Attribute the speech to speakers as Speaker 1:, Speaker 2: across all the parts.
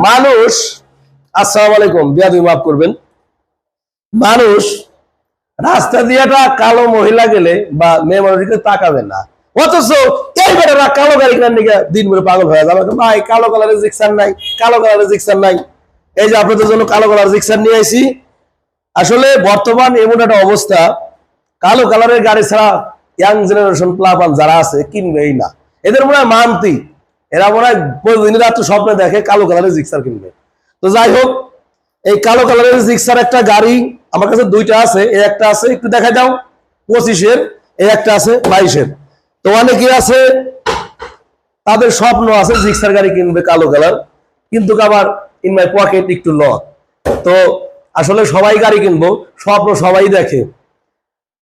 Speaker 1: মানুষ, আসসালামু আলাইকুম, বিয়াদবি মাফ করবেন, মানুষ রাস্তা দিয়ে একটা কালো মহিলা গেলে বা মেয়ে মানুষকে তাকাবে না, অথচ এই বেটারা কালো গাড়ি কেনার দিকে দিন ভরে পাগল হয়ে যাবে। ভাই কালো কালারের জিক্সার নাই, কালো কালারের জিক্সার নাই। এই যে আপনাদের জন্য কালো কালার জিক্সার নিয়ে আসি। আসলে বর্তমান এমন একটা অবস্থা, কালো কালারের গাড়ি ছাড়া ইয়াং জেনারেশন প্লাবান যারা আছে কিনবেই না। এদের মনে হয় মানতি, এরা মনে হয় প্রতিদিন রাত্রে স্বপ্নে দেখে কালো কালারের জিক্সার কিনবে। তো যাই হোক, এই কালো কালারের জিক্সার একটা গাড়ি আমার কাছে দুইটা আছে। এই একটা আছে, একটু দেখা দাও, 25-এর, এই একটা আছে 22-এর। তো অনেকে আছে তাদের স্বপ্ন আছে জিক্সার গাড়ি কিনবে কালো কালার, কিন্তু আবার ইন মাই পকেট একটু ল। তো আসলে সবাই গাড়ি কিনবো, স্বপ্ন সবাই দেখে।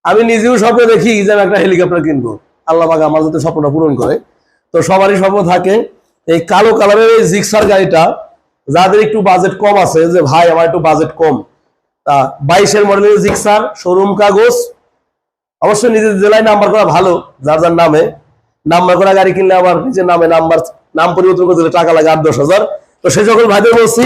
Speaker 1: আমি নিজেও স্বপ্ন দেখি যে আমি একটা হেলিকপ্টার কিনবো, আল্লাহ পাক আমার যাতে স্বপ্নটা পূরণ করে। তো সবারই স্বপ্ন থাকে এই কালো কালারের এই জিক্সার গাড়িটা। যাদের একটু বাজেট কম আছে, যে ভাই আমার একটু বাজেট কম, তা 22-এর মডেলের জিক্সার, শোরুম কাগজ, অবশ্যই নিজের জেলায় নাম্বার করা ভালো, যার যার নামে নাম্বার করা গাড়ি কিনলে আবার নিজের নামে নাম পরিবর্তন করতে টাকা লাগে 8-10 হাজার। তো সেই সকল ভাইদের বলছি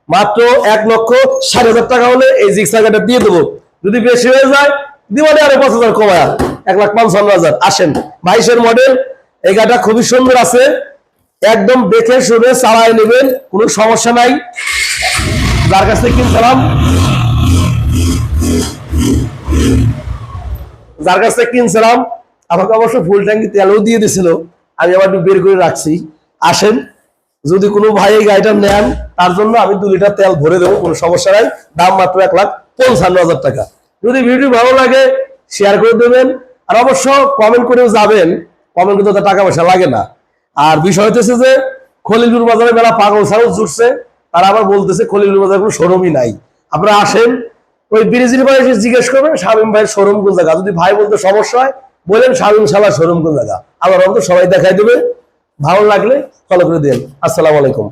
Speaker 1: মাত্র 1,60,000 টাকা হলে এই জিক্সার গাড়িটা দিয়ে দেবো। যদি বেশি হয়ে যায় দিবানে আরো 5,000 কমায় 1,55,000। আসেন, 22-এর মডেল, এই গাড়িটা খুবই সুন্দর আছে, একদম দেখে শুনে চালায় নেবেন, কোনো সমস্যা নাই। যার কাছ থেকে কিনছিলাম আমাকে অবশ্য ফুল ট্যাঙ্কি তেলও দিয়ে দিছিল, আমি আবার একটু বের করে রাখছি। আসেন, যদি কোনো ভাই এই গাড়িটা নেন তার জন্য আমি 2 লিটার তেল ভরে দেবো, কোনো সমস্যা নাই। দাম মাত্র 1,55,000 টাকা। যদি ভিডিও ভালো লাগে শেয়ার করে দেবেন, আর অবশ্য কমেন্ট করেও যাবেন। কমেন্ট করতে টাকা পয়সা লাগে না। আর বিষয় হচ্ছে যে খলিলুর বাজারে মেলা পাগল ছাড়াও জুটছে, তারা আবার বলতেছে খলিলুর বাজারে কোনো শোরুমই নাই। আপনারা আসেন, ওই ব্রিজের ভাই এসে জিজ্ঞেস করবেন শামীম ভাইয়ের শোরুম কোন জায়গা। যদি ভাই বলতে সমস্যা হয় বলেন শামীম শালার শোরুম কোন জায়গা, আবার অন্তত সবাই দেখাই দেবে। ভালো লাগলে ফলো করে দেন। আসসালামু আলাইকুম।